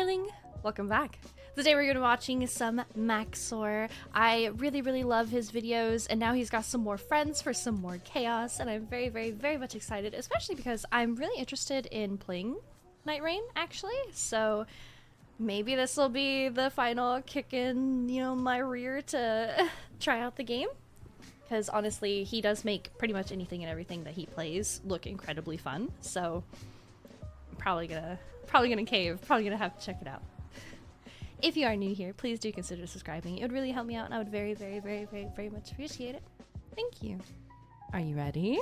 darling, welcome back. Today we're going to be watching some Max0r. I really love his videos, and now he's got some more friends for some more chaos, and I'm very much excited, especially because I'm really interested in playing Night Rain, actually. So maybe this will be the final kick in, my rear to try out the game. Because honestly, he does make pretty much anything and everything that he plays look incredibly fun. So I'm probably gonna cave, probably gonna have to check it out. If you are new here, please do consider subscribing. It would really help me out, and I would very much appreciate it. Thank you. Are you ready?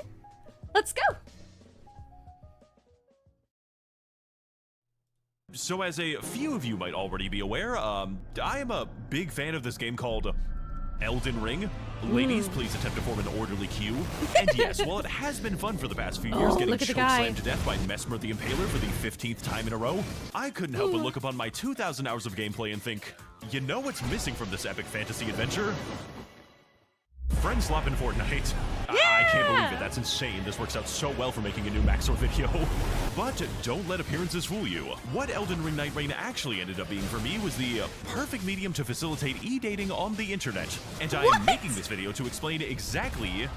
Let's go! So as a few of you might already be aware, I am a big fan of this game called Elden Ring. Ladies, please attempt to form an orderly queue. And yes, while it has been fun for the past few years getting chokeslammed to death by Max0r the Impaler for the 15th time in a row, I couldn't help but look upon my 2,000 hours of gameplay and think, you know what's missing from this epic fantasy adventure? Friendslop in Fortnite. Yeah! I can't believe it. That's insane. This works out so well for making a new Max0r video. But don't let appearances fool you. What Elden Ring Night Rain actually ended up being for me was the perfect medium to facilitate e-dating on the internet. And I am making this video to explain exactly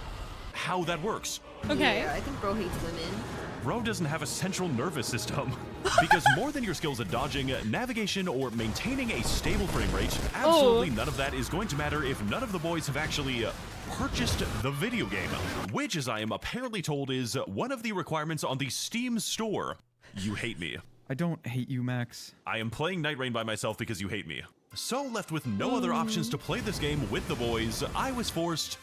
how that works. Okay. Yeah, I think bro hates women. Bro doesn't have a central nervous system. Because more than your skills at dodging, navigation, or maintaining a stable frame rate, absolutely none of that is going to matter if none of the boys have actually purchased the video game, which, as I am apparently told, is one of the requirements on the Steam store. You hate me. I don't hate you, Max. I am playing Night Rain by myself because you hate me. So left with no other options to play this game with the boys, I was forced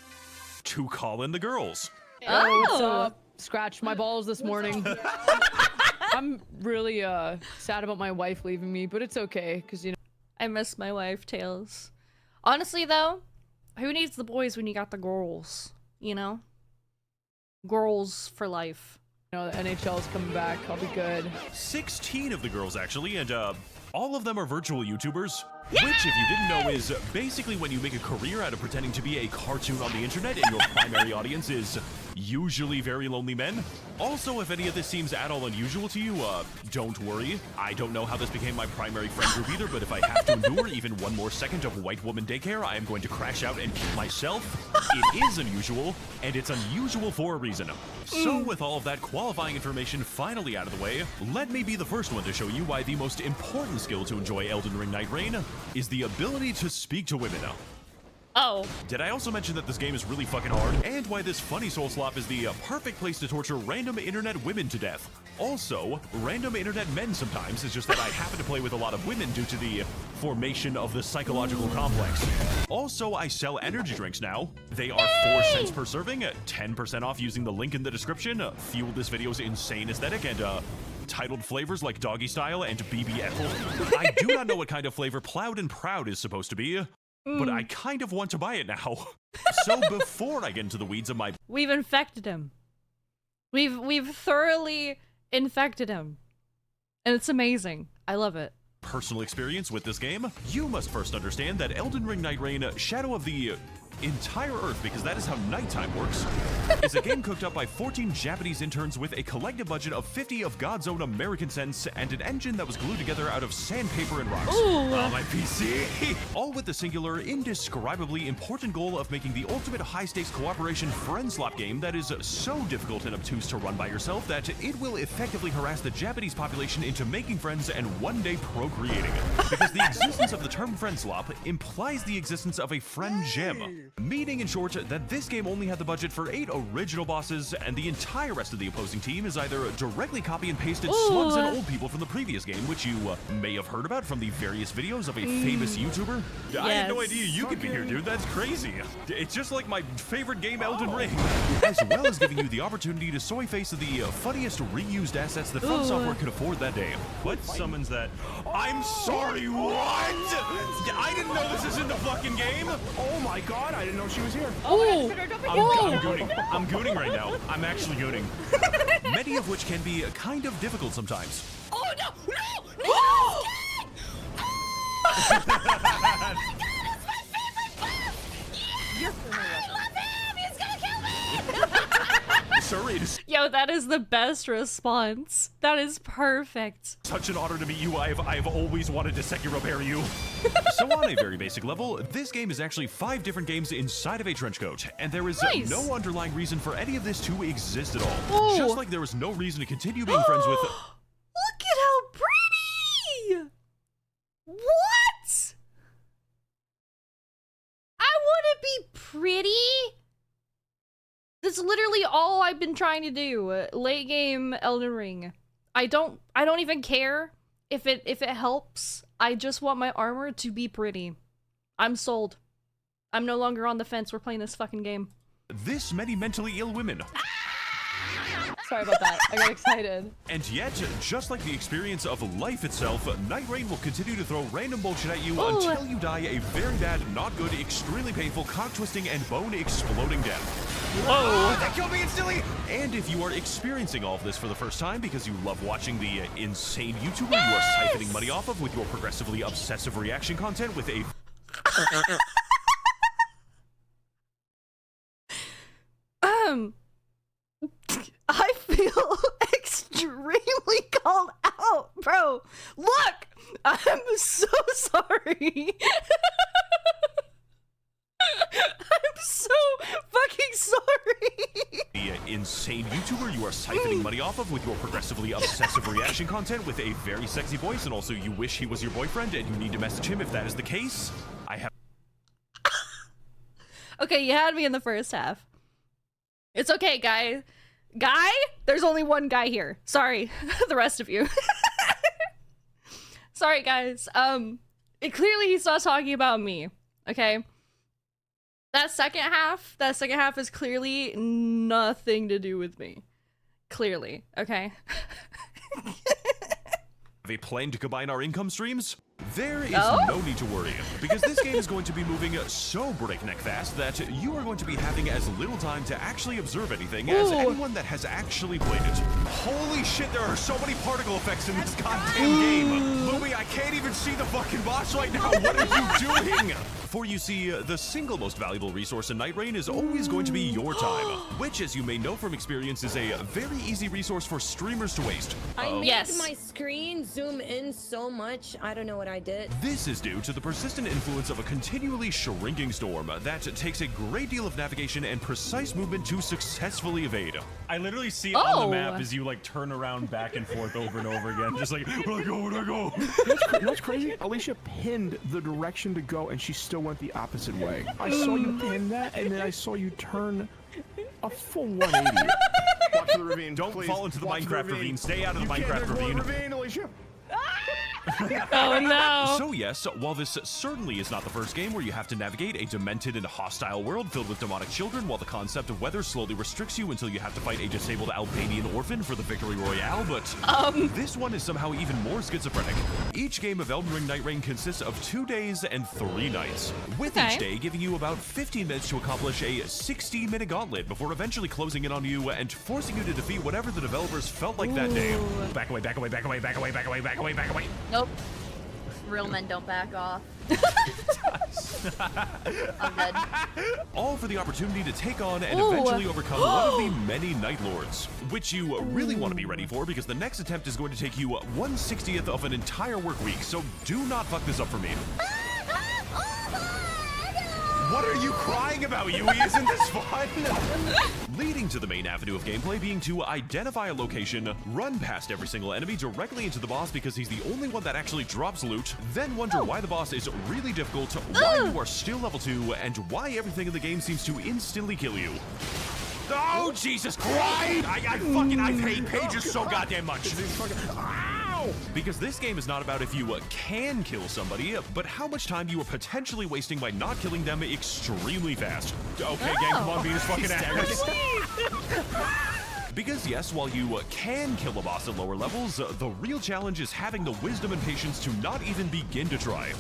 to call in the girls. Oh, what's up? Scratched my balls this morning. I'm really sad about my wife leaving me, but it's okay, because, I miss my wife, Tails. Honestly, though, who needs the boys when you got the girls, Girls for life. the NHL's coming back. I'll be good. 16 of the girls, actually, and all of them are virtual YouTubers. Which, if you didn't know, is basically when you make a career out of pretending to be a cartoon on the internet and your primary audience is usually very lonely men. Also, if any of this seems at all unusual to you, don't worry. I don't know how this became my primary friend group either, but if I have to endure even one more second of white woman daycare, I am going to crash out and kill myself. It is unusual, and it's unusual for a reason. So with all of that qualifying information finally out of the way, let me be the first one to show you why the most important skill to enjoy Elden Ring Night Rain is the ability to speak to women. Oh. Did I also mention that this game is really fucking hard? And why this funny Soulslop is the perfect place to torture random internet women to death. Also, random internet men sometimes, it's just that I happen to play with a lot of women due to the formation of the psychological complex. Also, I sell energy drinks now. They are 4 cents per serving, 10% off using the link in the description. Fuel this video's insane aesthetic and titled flavors like Doggy Style and BB Ethel. I do not know what kind of flavor Plowed and Proud is supposed to be, but I kind of want to buy it now. So before I get into the weeds of my... We've infected him. We've thoroughly infected him. And it's amazing. I love it. Personal experience with this game, you must first understand that Elden Ring Night Rain, Shadow of the entire Earth, because that is how nighttime works, is a game cooked up by 14 Japanese interns with a collective budget of 50 of God's own American cents and an engine that was glued together out of sandpaper and rocks. Oh, my PC! All with the singular, indescribably important goal of making the ultimate high-stakes cooperation friendslop game that is so difficult and obtuse to run by yourself that it will effectively harass the Japanese population into making friends and one day procreating. Because the existence of the term friendslop implies the existence of a friend gem. Meaning, in short, that this game only had the budget for 8 original bosses, and the entire rest of the opposing team is either directly copy and pasted slugs and old people from the previous game, which you may have heard about from the various videos of a famous YouTuber. Yes. I had no idea you could be here, dude. That's crazy. It's just like my favorite game, Elden Ring. As well as giving you the opportunity to soy face the funniest reused assets that From Software could afford that day. What summons that? I'm sorry, what? I didn't know this is in the fucking game. Oh my god, I didn't know she was here. Oh, I'm gooning. I'm gooning right now. I'm actually gooning. Many of which can be kind of difficult sometimes. Oh no! No! No! Oh my god, it's my favorite boss! Yeah! I love him! He's gonna kill me! Sir, it is. Yo, that is the best response. That is perfect. Such an honor to meet you. I've always wanted to Sekiro parry you. So on a very basic level, this game is actually 5 different games inside of a trench coat, and there is Nice. no underlying reason for any of this to exist at all. Ooh. Just like there was no reason to continue being friends with. Look at how pretty! What? I want to be pretty. That's literally all I've been trying to do. Late game Elden Ring. I don't even care if it helps. I just want my armor to be pretty. I'm sold. I'm no longer on the fence. We're playing this fucking game. This many mentally ill women. Sorry about that. I got excited. And yet, just like the experience of life itself, Night Rain will continue to throw random bullshit at you Ooh. until you die a very bad, not good, extremely painful, cock-twisting, and bone-exploding death. Whoa! That killed me instantly! And if you are experiencing all of this for the first time because you love watching the insane YouTuber you are siphoning money off of with your progressively obsessive reaction content with a... I feel extremely called out, bro. Look, I'm so sorry. I'm so fucking sorry. The insane YouTuber you are siphoning money off of with your progressively obsessive reaction content with a very sexy voice, and also you wish he was your boyfriend and you need to message him if that is the case. I have... Okay, you had me in the first half. It's okay, guy. Guy? There's only one guy here. Sorry, the rest of you. Sorry, guys. Clearly he's not talking about me, okay? That second half is clearly nothing to do with me. Clearly, okay? a plan to combine our income streams? There is no need to worry, because this game is going to be moving so breakneck fast that you are going to be having as little time to actually observe anything as anyone that has actually played it. Holy shit, there are so many particle effects in this goddamn game! Louie, I can't even see the fucking boss right now! What are you doing? For you see, the single most valuable resource in Night Rain is always going to be your time, which, as you may know from experience, is a very easy resource for streamers to waste. I made my screen zoom in so much, I don't know what I did. This is due to the persistent influence of a continually shrinking storm that takes a great deal of navigation and precise movement to successfully evade. I literally see it on the map as you like turn around back and forth over and over again, just like, where'd I go, where'd I go? You know what's crazy? Alicia pinned the direction to go and she still went the opposite way. I saw you pin that and then I saw you turn a full 180. Watch the ravine. Don't please. fall into the Watch Minecraft ravine. Stay out of the Minecraft There's one ravine. ravine, Alicia. Oh no! So yes, while this certainly is not the first game where you have to navigate a demented and hostile world filled with demonic children, while the concept of weather slowly restricts you until you have to fight a disabled Albanian orphan for the victory royale, but this one is somehow even more schizophrenic. Each game of Elden Ring Night Rain consists of 2 days and 3 nights, with each day giving you about 15 minutes to accomplish a 16-minute gauntlet before eventually closing in on you and forcing you to defeat whatever the developers felt like that day. Back away, back away, back away, back away, back away, back away, back away. Nope. Real men don't back off. I'm dead. All for the opportunity to take on and eventually overcome one of the many Night Lords, which you really want to be ready for because the next attempt is going to take you 1/60th of an entire work week, so do not fuck this up for me. What are you crying about, Yui? Isn't this fun? Leading to the main avenue of gameplay being to identify a location, run past every single enemy directly into the boss because he's the only one that actually drops loot, then wonder why the boss is really difficult, why you are still level 2, and why everything in the game seems to instantly kill you. Oh, Jesus Christ! I hate pages so goddamn much. Because this game is not about if you can kill somebody, but how much time you are potentially wasting by not killing them extremely fast. Okay, gang, come on, Venus fucking ass. Because yes, while you can kill a boss at lower levels, the real challenge is having the wisdom and patience to not even begin to try.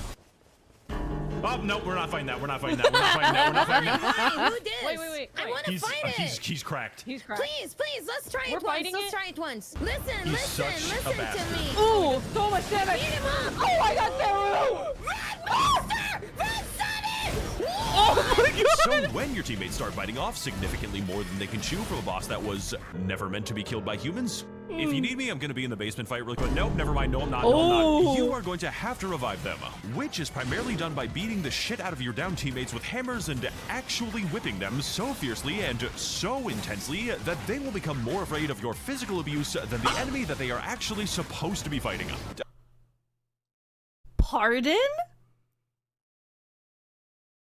Oh, no, we're not fighting that. We're not fighting that. We're not fighting that. We're not fighting that. Who did? Wait. I want to fight it. He's cracked. He's cracked. Please, let's try it once. Let's try it once. Listen such a to bastard. me. Ooh, so much damage. Beat him up. Oh, I got Saru. Run, monster! Run, Sonny! Oh my god! So when your teammates start biting off significantly more than they can chew from a boss that was never meant to be killed by humans, if you need me, I'm gonna be in the basement fight really quick. Nope, never mind. No, I'm not. No, I'm not. You are going to have to revive them, which is primarily done by beating the shit out of your down teammates with hammers and actually whipping them so fiercely and so intensely that they will become more afraid of your physical abuse than the enemy that they are actually supposed to be fighting. Pardon?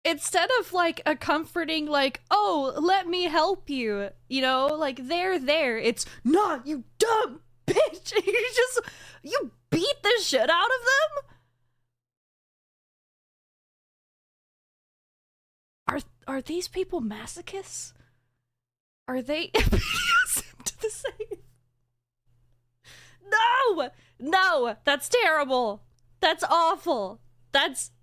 Instead of like a comforting like, oh, let me help you, you know, like they're there, it's nah, you dumb bitch. You beat the shit out of them? Are these people masochists? Are they to the same? No, that's terrible. That's awful.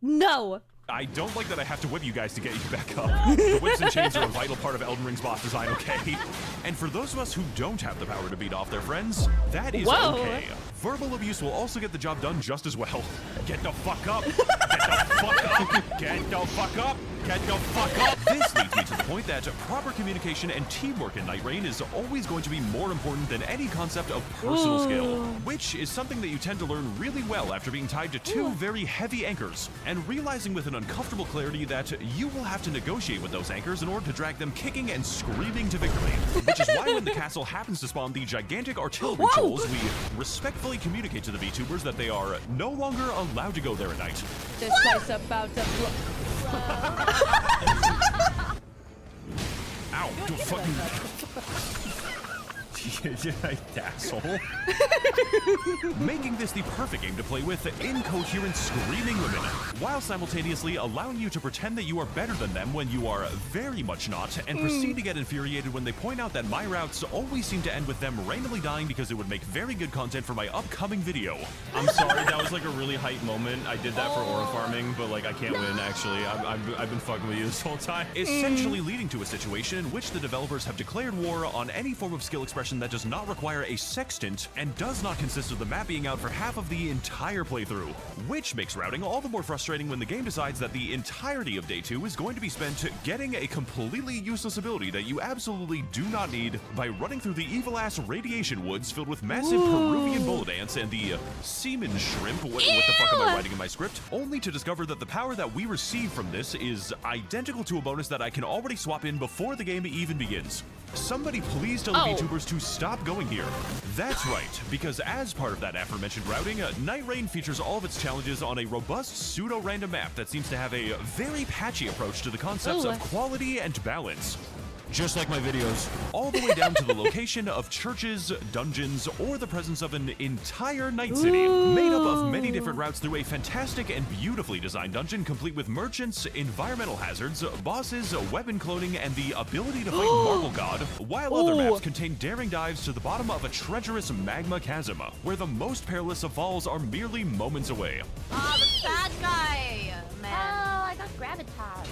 No. I don't like that I have to whip you guys to get you back up. The whips and chains are a vital part of Elden Ring's boss design, okay? And for those of us who don't have the power to beat off their friends, that is okay. Verbal abuse will also get the job done just as well. Get the fuck up! Get the fuck up! Get the fuck up! Get the fuck up! This leads me to the point that proper communication and teamwork in Night Rain is always going to be more important than any concept of personal skill, which is something that you tend to learn really well after being tied to two very heavy anchors, and realizing with an uncomfortable clarity that you will have to negotiate with those anchors in order to drag them kicking and screaming to victory. Which is why when the castle happens to spawn the gigantic artillery trolls, we respectfully communicate to the VTubers that they are no longer allowed to go there at night. This place about to Ow, you fucking... asshole. Making this the perfect game to play with incoherent screaming women, while simultaneously allowing you to pretend that you are better than them when you are very much not, and proceed to get infuriated when they point out that my routes always seem to end with them randomly dying because it would make very good content for my upcoming video. I'm sorry, that was like a really hype moment. I did that for aura farming, but like I can't win actually. I've been fucking with you this whole time. Essentially leading to a situation in which the developers have declared war on any form of skill expression that does not require a sextant and does not consist of the map being out for half of the entire playthrough, which makes routing all the more frustrating when the game decides that the entirety of day 2 is going to be spent getting a completely useless ability that you absolutely do not need by running through the evil-ass radiation woods filled with massive Peruvian bullet ants and the semen shrimp, what the fuck am I writing in my script, only to discover that the power that we receive from this is identical to a bonus that I can already swap in before the game even begins. Somebody please tell the VTubers to stop going here. That's right, because as part of that aforementioned routing, Night Rain features all of its challenges on a robust pseudo-random map that seems to have a very patchy approach to the concepts of quality and balance. Just like my videos. All the way down to the location of churches, dungeons, or the presence of an entire night city, made up of many different routes through a fantastic and beautifully designed dungeon complete with merchants, environmental hazards, bosses, weapon cloning, and the ability to fight Marble God, while other maps contain daring dives to the bottom of a treacherous magma chasm, where the most perilous of falls are merely moments away. Oh, the bad guy! Man. Oh, I got gravitas.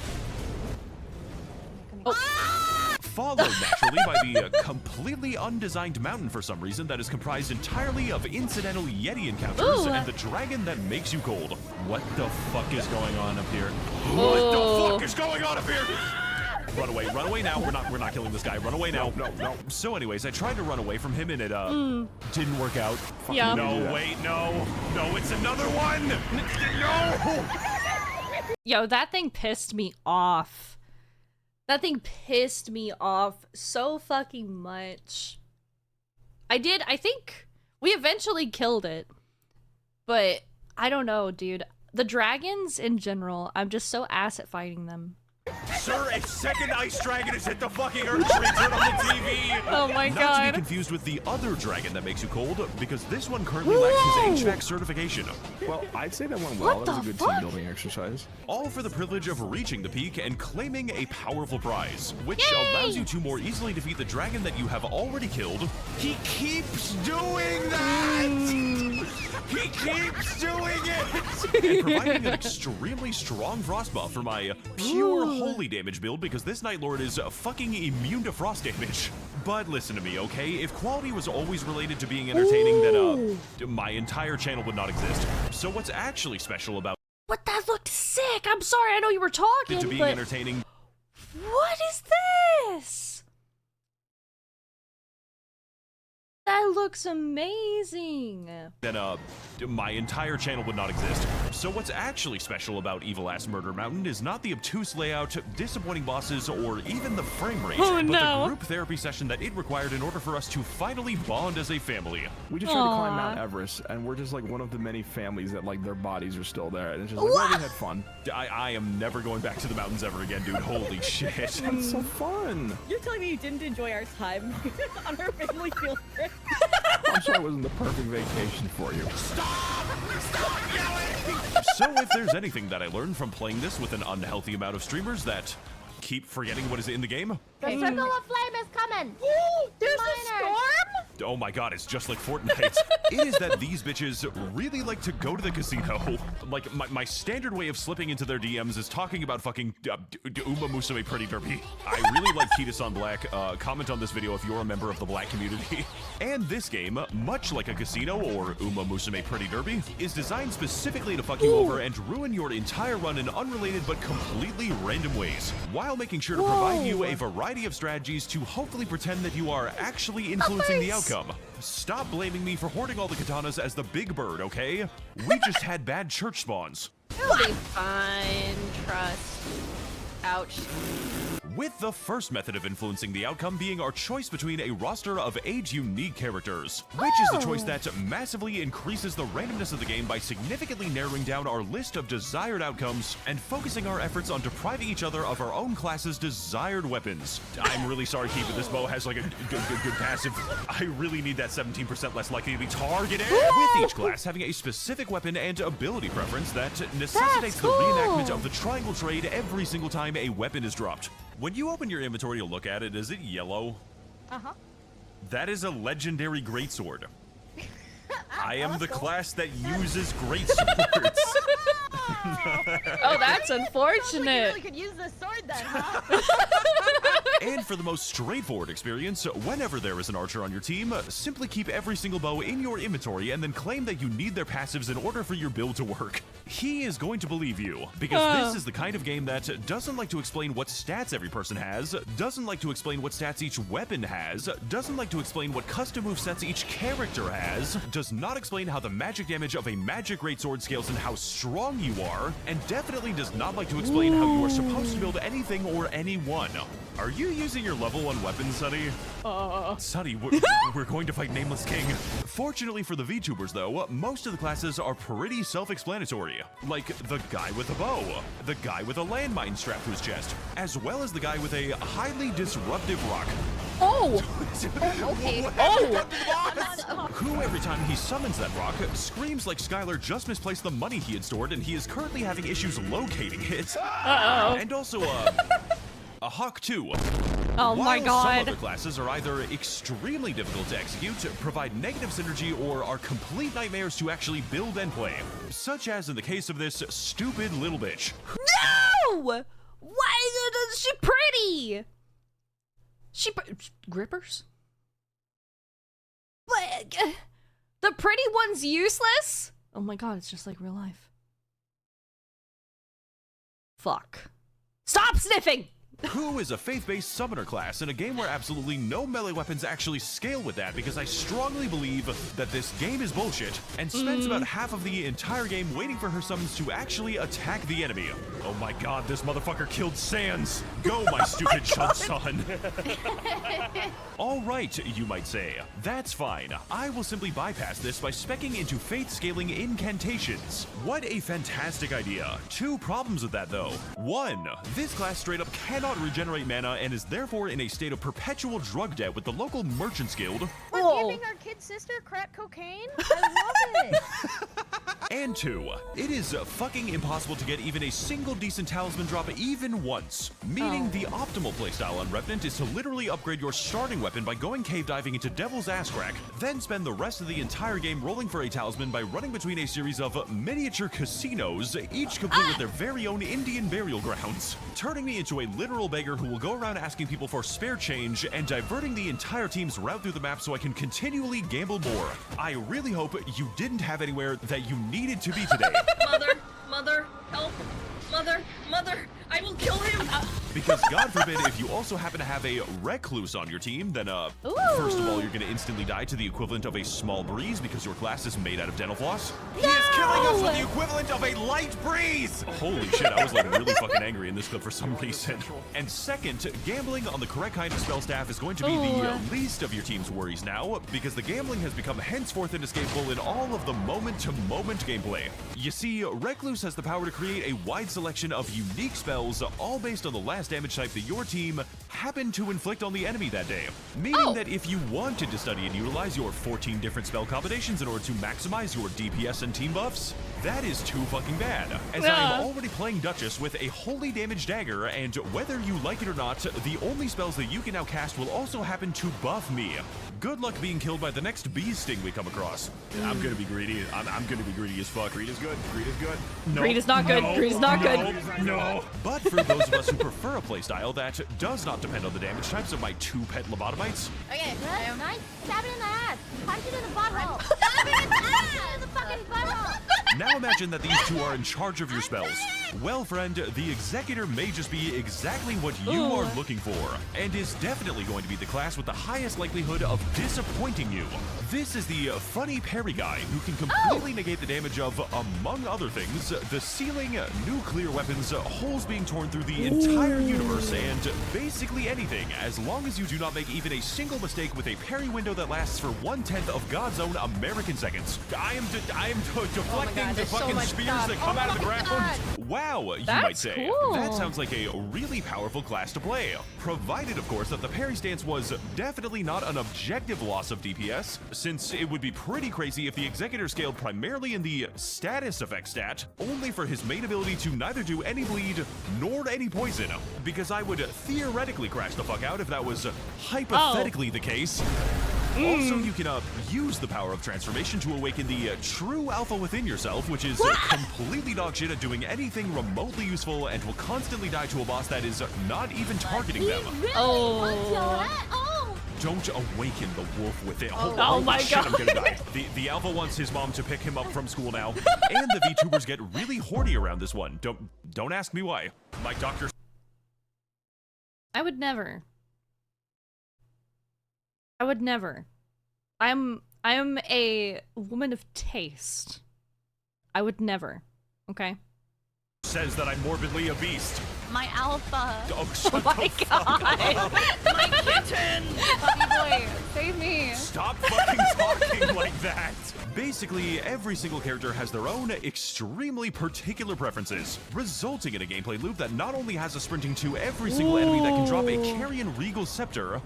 Followed naturally by the completely undesigned mountain for some reason that is comprised entirely of incidental Yeti encounters and the dragon that makes you cold. What the fuck is going on up here? What the fuck is going on up here? Run away now. We're not killing this guy. Run away now. No. So anyways, I tried to run away from him and it didn't work out. Yeah. No, wait, no, it's another one. No. Yo, that thing pissed me off. That thing pissed me off so fucking much. I think we eventually killed it. But I don't know, dude. The dragons in general, I'm just so ass at fighting them. Sir, a second ice dragon has hit the fucking earth tree. Turn on the TV. Oh my Not god. to be confused with the other dragon that makes you cold, because this one currently lacks his HVAC certification. Well, I'd say that went well. What That was a the good fuck? team building exercise. All for the privilege of reaching the peak and claiming a powerful prize, which allows you to more easily defeat the dragon that you have already killed. He keeps doing that! He keeps doing it! And providing an extremely strong frost buff for my pure holy damage build, because this Night Lord is fucking immune to frost damage. But listen to me, okay? If quality was always related to being entertaining, then my entire channel would not exist. So what's actually special about What, that looked sick. I'm sorry, I know you were talking, it to being but entertaining? What is this? That looks amazing. Then my entire channel would not exist. So what's actually special about Evil Ass Murder Mountain is not the obtuse layout, disappointing bosses, or even the frame rate, but the group therapy session that it required in order for us to finally bond as a family. We just tried to climb Mount Everest, and we're just like one of the many families that like their bodies are still there, and it's just like, well, we had fun. I am never going back to the mountains ever again, dude. Holy shit. That's so fun. You're telling me you didn't enjoy our time on our family field trip? I'm sorry it wasn't the perfect vacation for you. Stop yelling! So if there's anything that I learned from playing this with an unhealthy amount of streamers that keep forgetting what is in the game. The circle of flame is coming. Ooh, there's a storm? Oh my god, it's just like Fortnite. It is that these bitches really like to go to the casino. Like, my standard way of slipping into their DMs is talking about fucking Uma Musume Pretty Derby. I really like Ketus on Black. Comment on this video if you're a member of the black community. And this game, much like a casino or Uma Musume Pretty Derby, is designed specifically to fuck you over and ruin your entire run in unrelated but completely random ways, while making sure to provide you a variety of strategies to hopefully pretend that you are actually influencing the outcome. Stop blaming me for hoarding all the katanas as the big bird, okay? We just had bad church spawns. It'll be fine. Trust. Ouch. With the first method of influencing the outcome being our choice between a roster of age-unique characters, which is the choice that massively increases the randomness of the game by significantly narrowing down our list of desired outcomes and focusing our efforts on depriving each other of our own class's desired weapons. I'm really sorry, Keith, but this bow has like a good passive. I really need that 17% less likely to be targeted. With each class having a specific weapon and ability preference that necessitates the reenactment of the triangle trade every single time a weapon is dropped. When you open your inventory to look at it, is it yellow? Uh-huh. That is a legendary greatsword. I am the class that uses greatswords. Oh, that's Sounds like you unfortunate. really could use this sword then, huh? And for the most straightforward experience, whenever there is an archer on your team, simply keep every single bow in your inventory and then claim that you need their passives in order for your build to work. He is going to believe you, because this is the kind of game that doesn't like to explain what stats every person has, doesn't like to explain what stats each weapon has, doesn't like to explain what custom movesets each character has, does not explain how the magic damage of a magic greatsword scales and how strong you are, and definitely does not like to explain how you are supposed to build anything or anyone. Are you using your level 1 weapon, Sunny? Sunny, we're going to fight Nameless King. Fortunately for the VTubers, though, most of the classes are pretty self-explanatory. Like the guy with a bow, the guy with a landmine strapped to his chest, as well as the guy with a highly disruptive rock. Oh! Okay. Who, every time he summons that rock, screams like Skylar just misplaced the money he had stored and he is currently having issues locating it. Uh-oh. And also, a hawk too. Oh my While god. some other classes are either extremely difficult to execute, provide negative synergy, or are complete nightmares to actually build and play. Such as in the case of this stupid little bitch. No! Why is she pretty? Grippers? What? The pretty one's useless? Oh my god, it's just like real life. Fuck. Stop sniffing! Who is a faith-based summoner class in a game where absolutely no melee weapons actually scale with that, because I strongly believe that this game is bullshit and spends about half of the entire game waiting for her summons to actually attack the enemy. Oh my god, this motherfucker killed Sans! Go, my stupid chud son! Alright, you might say. That's fine. I will simply bypass this by speccing into faith-scaling incantations. What a fantastic idea. 2 problems with that, though. 1, this class straight up cannot regenerate mana and is therefore in a state of perpetual drug debt with the local merchants guild. We're giving our kid sister crack cocaine? I love it. And 2, it is fucking impossible to get even a single decent talisman drop even once. Meaning the optimal playstyle on Revenant is to literally upgrade your starting weapon by going cave diving into Devil's Ass Crack, then spend the rest of the entire game rolling for a talisman by running between a series of miniature casinos, each complete with their very own Indian burial grounds, turning me into a literal beggar who will go around asking people for spare change and diverting the entire team's route through the map so I can continually gamble more. I really hope you didn't have anywhere that you needed to be today. Mother, help. Mother, I will kill him. Because God forbid if you also happen to have a recluse on your team, then first of all, you're gonna instantly die to the equivalent of a small breeze because your class is made out of dental floss. He is killing us with the equivalent of a light breeze. Holy shit, I was like really fucking angry in this clip for some reason. And second, gambling on the correct kind of spell staff is going to be the least of your team's worries now, because the gambling has become henceforth inescapable in all of the moment-to-moment gameplay. You see, Recluse has the power to create a wide selection of unique spells, all based on the last damage type that your team happened to inflict on the enemy that day. Meaning that if you wanted to study and utilize your 14 different spell combinations in order to maximize your DPS and team buffs, that is too fucking bad, as I'm already playing Duchess with a holy damage dagger, and whether you like it or not, the only spells that you can now cast will also happen to buff me. Good luck being killed by the next bee sting we come across. I'm gonna be greedy. I'm gonna be greedy as fuck. Greed is good. Greed is good. No. Greed is not good. Greed is not good. No. But for those of us who prefer a playstyle that does not depend on the damage types of my 2 pet lobotomites, Okay, nice. Stab it in the ass. Punch it in the butthole. Stab it in the ass. In the fucking butthole. now imagine that these two are in charge of your spells. Well, friend, the Executor may just be exactly what you are looking for, and is definitely going to be the class with the highest likelihood of disappointing you. This is the funny Parry guy who can completely negate the damage of, among other things, the ceiling, nuclear weapons, holes being torn through the entire universe, and basically anything, as long as you do not make even a single mistake with a parry window that lasts for 1/10 of God's own American seconds. I am deflecting the fucking spears that come out of the ground. Wow, you might say. Cool. That sounds like a really powerful class to play. Provided, of course, that the parry stance was definitely not an objective loss of DPS, since it would be pretty crazy if the Executor scaled primarily in the status effect stat, only for his main ability to neither do any bleed nor any poison, because I would theoretically crash the fuck out if that was hypothetically the case. Also, you can use the power of transformation to awaken the true alpha within yourself, which is completely dogshit at doing anything remotely useful and will constantly die to a boss that is not even targeting them. Don't awaken the wolf within. Oh my shit, God. I'm gonna die. The alpha wants his mom to pick him up from school now, and the VTubers get really horny around this one. Don't ask me why. My doctor. I would never. I would never. I'm a woman of taste. I would never. Okay? Says that I'm morbidly a beast. My alpha. Oh, shut Oh my the God. My kitten. Puppy boy, save me. Stop fucking talking like that! Basically, every single character has their own extremely particular preferences, resulting in a gameplay loop that not only has a sprinting to every single enemy that can drop a Carrion Regal Scepter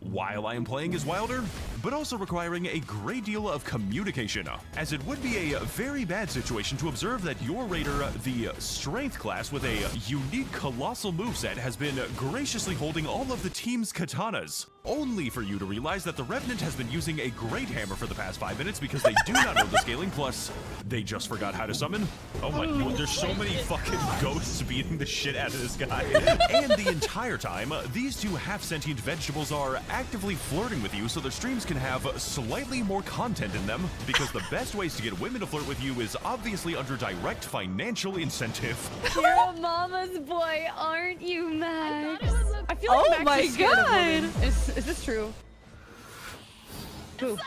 while I am playing as Wilder, but also requiring a great deal of communication, as it would be a very bad situation to observe that your raider, the Strength class with a unique colossal moveset, has been graciously holding all of the team's katanas, only for you to realize that the Revenant has been using a great hammer for the past 5 minutes because they do not know the scaling, plus they just forgot how to summon. Oh my God, there's so many fucking ghosts beating the shit out of this guy. And the entire time, these two half-sentient vegetables are actively flirting with you so their streams can have slightly more content in them, because the best ways to get women to flirt with you is obviously under direct financial incentive. You're a mama's boy, aren't you, Max? I feel like Oh Max my is scared of God. women. Is this true? Ooh.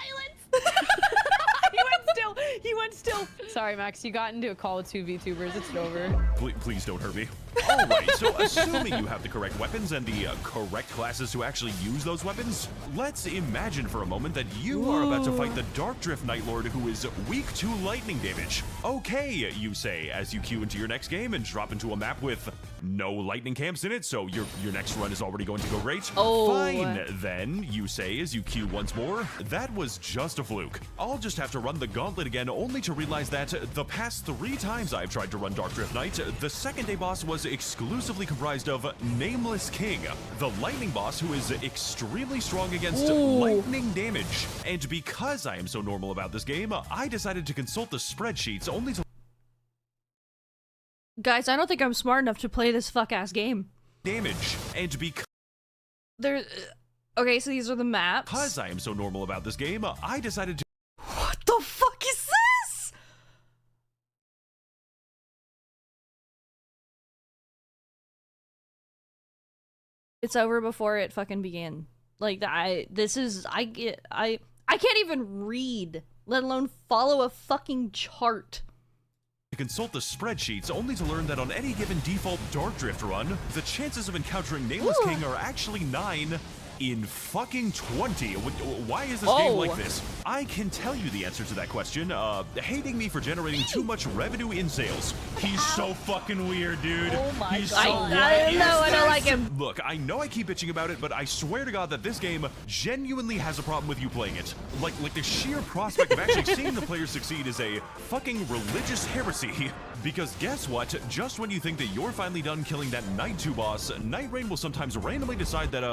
He went still. Sorry, Max, you got into a call with 2 VTubers. It's over. Please don't hurt me. Alright, so assuming you have the correct weapons and the correct classes to actually use those weapons, let's imagine for a moment that you are about to fight the Dark Drift Night Lord who is weak to lightning damage. Okay, you say, as you queue into your next game and drop into a map with no lightning camps in it, so your next run is already going to go great. Fine, then, you say as you queue once more, that was just a fluke. I'll just have to run the gauntlet again, only to realize that the past 3 times I've tried to run Dark Drift Night, the second day boss was exclusively comprised of Nameless King, the lightning boss who is extremely strong against lightning damage. And because I am so normal about this game, I decided to consult the spreadsheets only to Guys, I don't think I'm smart enough to play this fuck-ass game. damage. And There... Okay, so these are the maps. because I am so normal about this game, I decided to What the fuck is It's over before it fucking began. Like, I can't even read, let alone follow a fucking chart. To consult the spreadsheets only to learn that on any given default Dark Drift run, the chances of encountering Nameless King are actually 9 in fucking 20. Why is this game like this? I can tell you the answer to that question. Hating me for generating too much revenue in sales. He's so fucking weird, dude. Oh my He's God. so I don't like him. Look, I know I keep bitching about it, but I swear to God that this game genuinely has a problem with you playing it. Like the sheer prospect of actually seeing the players succeed is a fucking religious heresy. Because guess what? Just when you think that you're finally done killing that Night 2 boss, Night Rain will sometimes randomly decide that,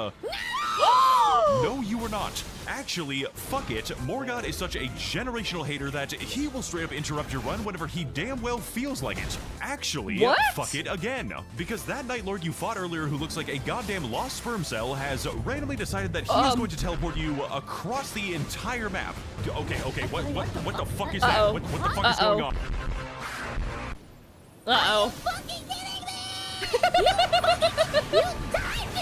no, you are not. Actually, fuck it, Morgott is such a generational hater that he will straight up interrupt your run whenever he damn well feels like it. Actually, What? fuck it again. Because that Night Lord you fought earlier who looks like a goddamn lost sperm cell has randomly decided that he is going to teleport you across the entire map. Okay, what the fuck is that? What the fuck is going on? Uh-oh. Fucking kidding me! You died me!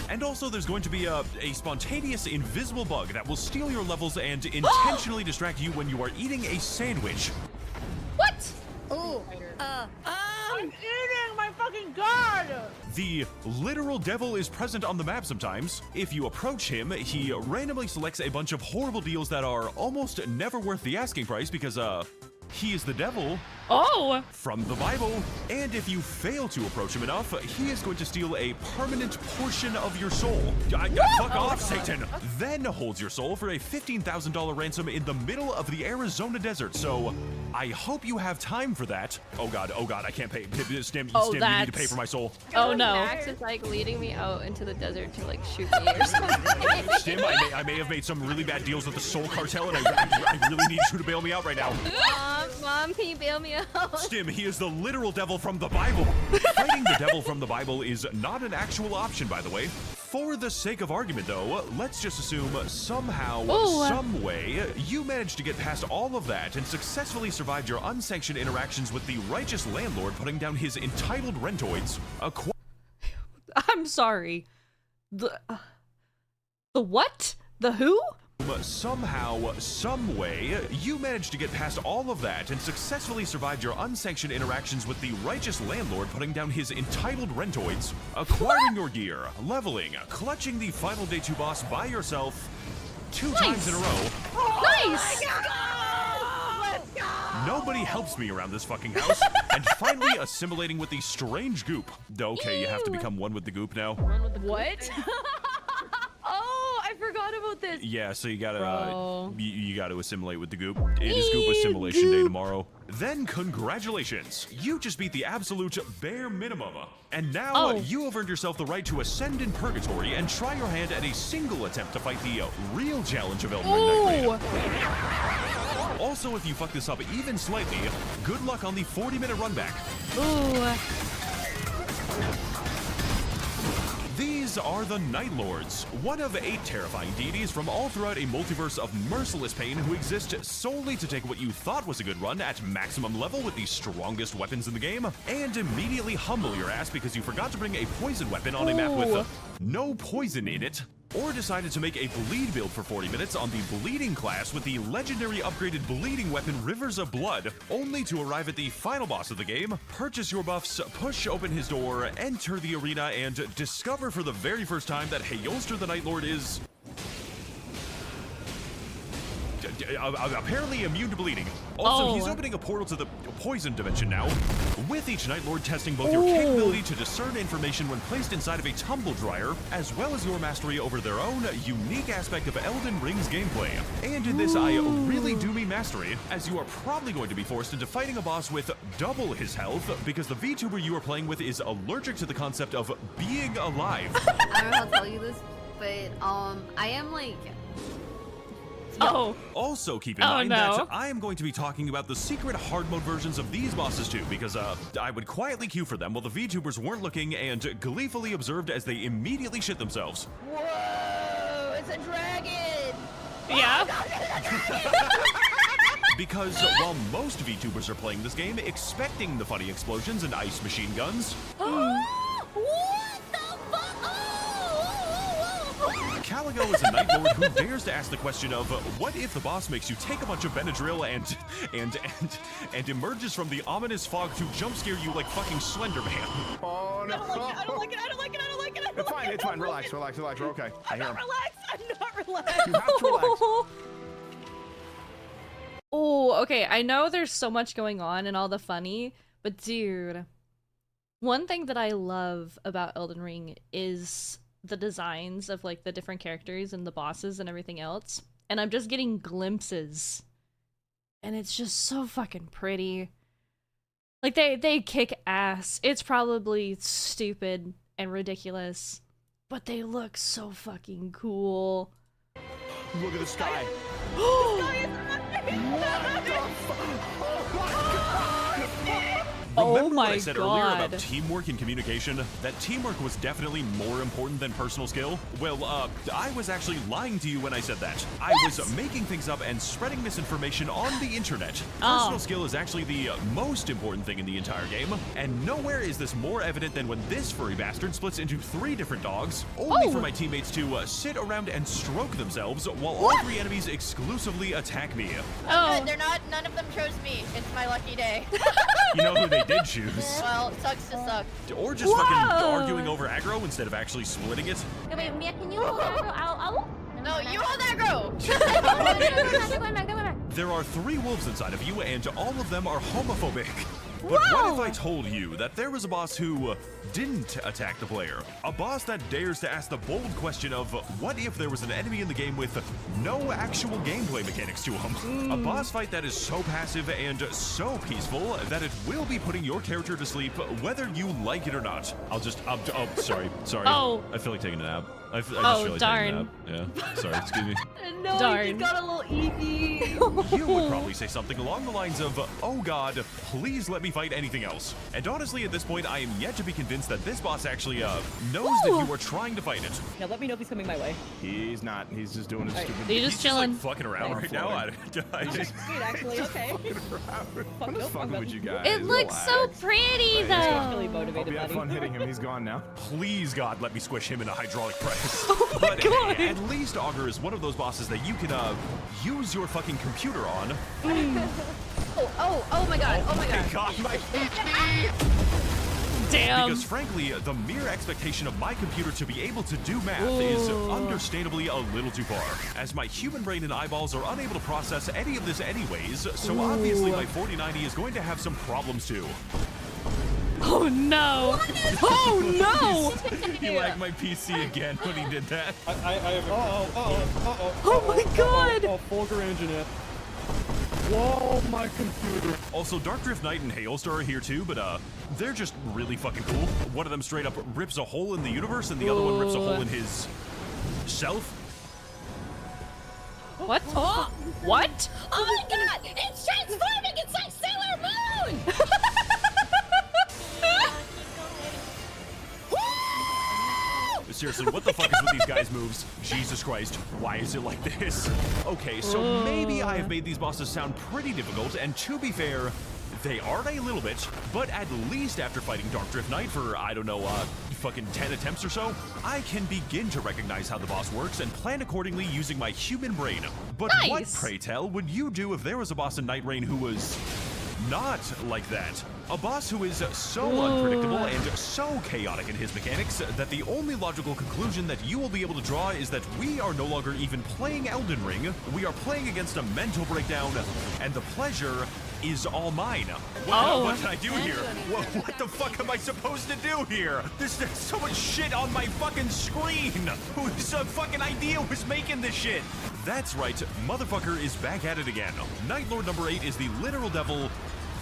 And also, there's going to be a spontaneous invisible bug that will steal your levels and intentionally distract you when you are eating a sandwich. What? Ooh. I'm eating my fucking god! The literal devil is present on the map sometimes. If you approach him, he randomly selects a bunch of horrible deals that are almost never worth the asking price because, he is the devil Oh! from the Bible. And if you fail to approach him enough, he is going to steal a permanent portion of your soul. Fuck off, Satan! Then holds your soul for a $15,000 ransom in the middle of the Arizona desert. So I hope you have time for that. Oh god, I can't pay. Stim, you need to pay for my soul. Oh no. Max is like leading me out into the desert to like shoot me or something. Stim, I may have made some really bad deals with the Soul Cartel, and I really need you to bail me out right now. Mom, can you bail me out? Stim, he is the literal devil from the Bible. Fighting the devil from the Bible is not an actual option, by the way. For the sake of argument, though, let's just assume somehow, some way, you managed to get past all of that and successfully survived your unsanctioned interactions with the righteous landlord putting down his entitled rentoids. I'm sorry. The what? The who? Somehow, some way, you managed to get past all of that and successfully survived your unsanctioned interactions with the righteous landlord putting down his entitled rentoids, acquiring your gear, leveling, clutching the final day 2 boss by yourself 2 times in a row. Nice! Nobody helps me around this fucking house. And finally assimilating with the strange goop. Okay, you have to become one with the goop now. What? Oh, I forgot about this. Yeah, so you gotta Bro. you gotta assimilate with the goop. It is goop assimilation day tomorrow. Then congratulations, you just beat the absolute bare minimum. And now you have earned yourself the right to ascend in purgatory and try your hand at a single attempt to fight the real challenge of Elden Ring Night Rain. Also, if you fuck this up even slightly, good luck on the 40-minute run back. Ooh. These are the Night Lords, one of 8 terrifying deities from all throughout a multiverse of merciless pain who exist solely to take what you thought was a good run at maximum level with the strongest weapons in the game, and immediately humble your ass because you forgot to bring a poison weapon on a map with no poison in it. Or decided to make a bleed build for 40 minutes on the bleeding class with the legendary upgraded bleeding weapon Rivers of Blood, only to arrive at the final boss of the game, purchase your buffs, push open his door, enter the arena, and discover for the very first time that Hayolster the Night Lord is apparently immune to bleeding. Also, he's opening a portal to the poison dimension now, with each Night Lord testing both your capability to discern information when placed inside of a tumble dryer, as well as your mastery over their own unique aspect of Elden Ring's gameplay. And in this, I really do mean mastery, as you are probably going to be forced into fighting a boss with double his health, because the VTuber you are playing with is allergic to the concept of being alive. I don't know how to tell you this, but I am like... Also keep in mind that I am going to be talking about the secret hard mode versions of these bosses too, because I would quietly queue for them while the VTubers weren't looking and gleefully observed as they immediately shit themselves. Whoa, it's a dragon! Yeah. Because while most VTubers are playing this game expecting the funny explosions and ice machine guns, What the fuck? Oh! Ago is a Night Lord who dares to ask the question of, what if the boss makes you take a bunch of Benadryl and emerges from the ominous fog to jump scare you like fucking Slender Man? Oh no! I don't like it. I don't like it. I don't like it. I don't like it. I don't It's like fine. it. It's fine. Relax. Relax. Relax. We're okay. I I'm hear not him. relaxed. I'm not relaxed. You have to relax. Oh, okay. I know there's so much going on and all the funny, but dude, one thing that I love about Elden Ring is the designs of like the different characters and the bosses and everything else. And I'm just getting glimpses. And it's just so fucking pretty. Like they kick ass. It's probably stupid and ridiculous, but they look so fucking cool. Look at the sky. Oh Remember what my I said earlier about God. teamwork and communication? That teamwork was definitely more important than personal skill? Well, I was actually lying to you when I said that. I was making things up and spreading misinformation on the internet. Oh. Personal skill is actually the most important thing in the entire game, and nowhere is this more evident than when this furry bastard splits into 3 different dogs, only for my teammates to sit around and stroke themselves while all 3 enemies exclusively attack me. Oh. They're not. None of them chose me. It's my lucky day. You know who they did choose? Well, it sucks to suck. Or just fucking arguing over aggro instead of actually splitting it. Wait, Mia, can you hold aggro? I'll. No, you hold aggro. There are 3 wolves inside of you, and all of them are homophobic. But what if I told you that there was a boss who didn't attack the player? A boss that dares to ask the bold question of, what if there was an enemy in the game with no actual gameplay mechanics to him? A boss fight that is so passive and so peaceful that it will be putting your character to sleep whether you like it or not. Oh, sorry. Oh. I feel like taking a nap. I just Oh, feel like darn. taking a nap. Yeah, sorry, excuse me. No, Darn. he got a little easy. You would probably say something along the lines of, oh god, please let me fight anything else. And honestly, at this point, I am yet to be convinced that this boss actually knows that you are trying to fight it. Now let me know if he's coming my way. He's not. He's just doing his stupid. They just chilling. Like, fucking around right now. I just, Sweet, actually. Okay. I'm just fucking with you guys. It looks so Relax. pretty Really though. motivated, Hope you had buddy. fun hitting him. He's gone now. please God, let me squish him in a hydraulic press. Oh my But God. at least Augur is one of those bosses that you can use your fucking computer on. Oh my god. Oh my god. God, my Damn. Because frankly, the mere expectation of my computer to be able to do math is understandably a little too far. As my human brain and eyeballs are unable to process any of this anyways, so obviously my 4090 is going to have some problems too. Oh no. Oh no. He lagged my PC again when he did that. I have a... Oh my God. Oh, Fulgur Engineer. Whoa, my computer. Also, Dark Drift Knight and Hailstar are here too, but they're just really fucking cool. One of them straight up rips a hole in the universe, and the other one rips a hole in his self. What? Oh. What? Oh my god! It's transforming! It's like Sailor Moon! Seriously, what the fuck is with these guys' moves? Jesus Christ, why is it like this? Okay, so maybe I have made these bosses sound pretty difficult, and to be fair, they are a little bit, but at least after fighting Dark Drift Knight for, I don't know, fucking 10 attempts or so, I can begin to recognize how the boss works and plan accordingly using my human brain. But what, Nice. pray tell, would you do if there was a boss in Night Rain who was not like that? A boss who is so unpredictable and so chaotic in his mechanics that the only logical conclusion that you will be able to draw is that we are no longer even playing Elden Ring, we are playing against a mental breakdown, and the pleasure is all mine. What can I do here? What the fuck am I supposed to do here? There's so much shit on my fucking screen. Whose fucking idea was making this shit? That's right, motherfucker is back at it again. Night Lord number 8 is the literal devil.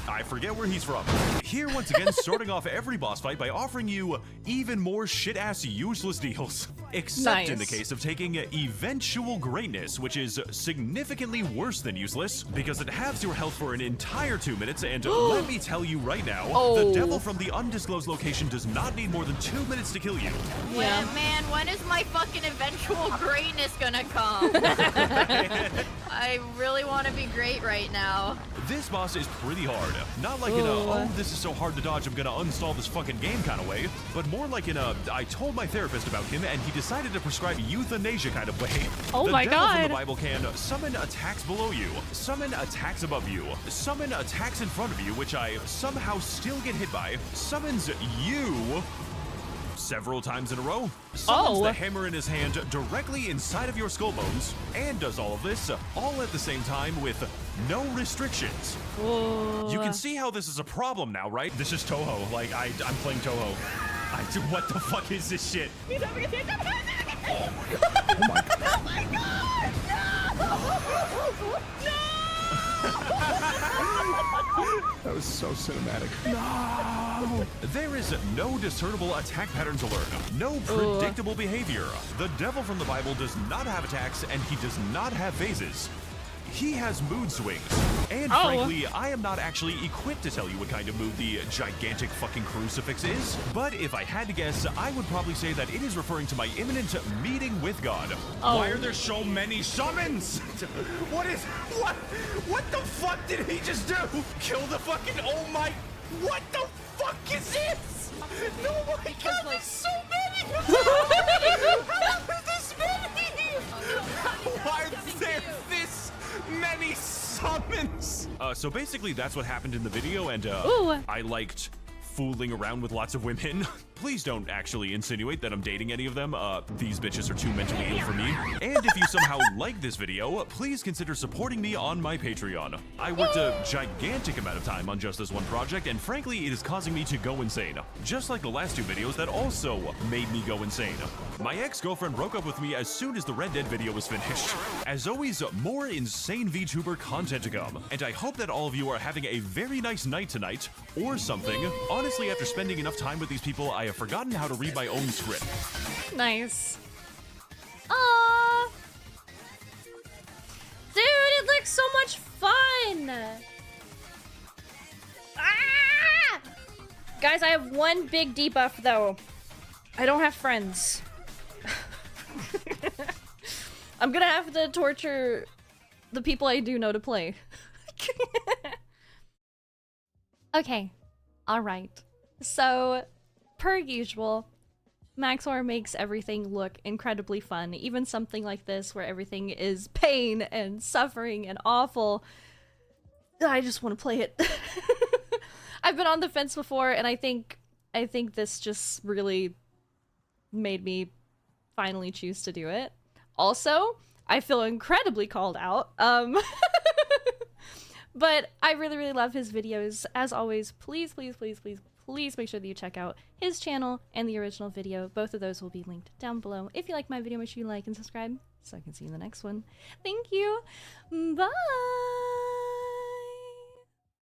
I forget where he's from. Here once again, starting off every boss fight by offering you even more shit-ass useless deals. Except in the Nice. case of taking eventual greatness, which is significantly worse than useless, because it halves your health for an entire 2 minutes, and let me tell you right now, the devil from the undisclosed location does not need more than 2 minutes to kill you. Yeah. Man, when is my fucking eventual greatness gonna come? I really want to be great right now. This boss is pretty hard, Not like in a, oh, this is so hard to dodge, I'm gonna uninstall this fucking game kind of way, but more like in a, I told my therapist about him and he decided to prescribe euthanasia kind of way. Oh my devil from God. the Bible can summon attacks below you, summon attacks above you, summon attacks in front of you, which I somehow still get hit by, summons you several times in a row, summons the hammer in his hand directly inside of your skull bones, and does all of this all at the same time with no restrictions. You can see how this is a problem now, right? This is Toho. Like, I'm playing Toho. What the fuck is this shit? He's having a tantrum. Oh my god. Oh my god. No. That was so cinematic. No! There is no discernible attack pattern to learn, no predictable behavior. The devil from the Bible does not have attacks, and he does not have phases. He has mood swings. And frankly, I am not actually equipped to tell you what kind of mood the gigantic fucking crucifix is. But if I had to guess, I would probably say that it is referring to my imminent meeting with God. Why are there so many summons? What the fuck did he just do? Kill the fucking, oh my, what the fuck is this? Oh my god, there's so many! How are this many? Why are there this many summons? So basically that's what happened in the video, and I liked fooling around with lots of women. Please don't actually insinuate that I'm dating any of them. These bitches are too mentally ill for me. And if you somehow like this video, please consider supporting me on my Patreon. I worked a gigantic amount of time on just this one project, and frankly, it is causing me to go insane. Just like the last two videos that also made me go insane. My ex-girlfriend broke up with me as soon as the Red Dead video was finished. As always, more insane VTuber content to come. And I hope that all of you are having a very nice night tonight, or something. Honestly, after spending enough time with these people, I have forgotten how to read my own script. Nice. Aww. Dude, it looks so much fun. Ah! Guys, I have one big debuff though. I don't have friends. I'm gonna have to torture the people I do know to play. Okay. Alright. So, per usual, Max0r makes everything look incredibly fun. Even something like this where everything is pain and suffering and awful. I just want to play it. I've been on the fence before, and I think this just really made me finally choose to do it. Also, I feel incredibly called out. But I really, really love his videos. As always, please, please, please, please, please make sure that you check out his channel and the original video. Both of those will be linked down below. If you like my video, make sure you like and subscribe so I can see you in the next one. Thank you. Bye!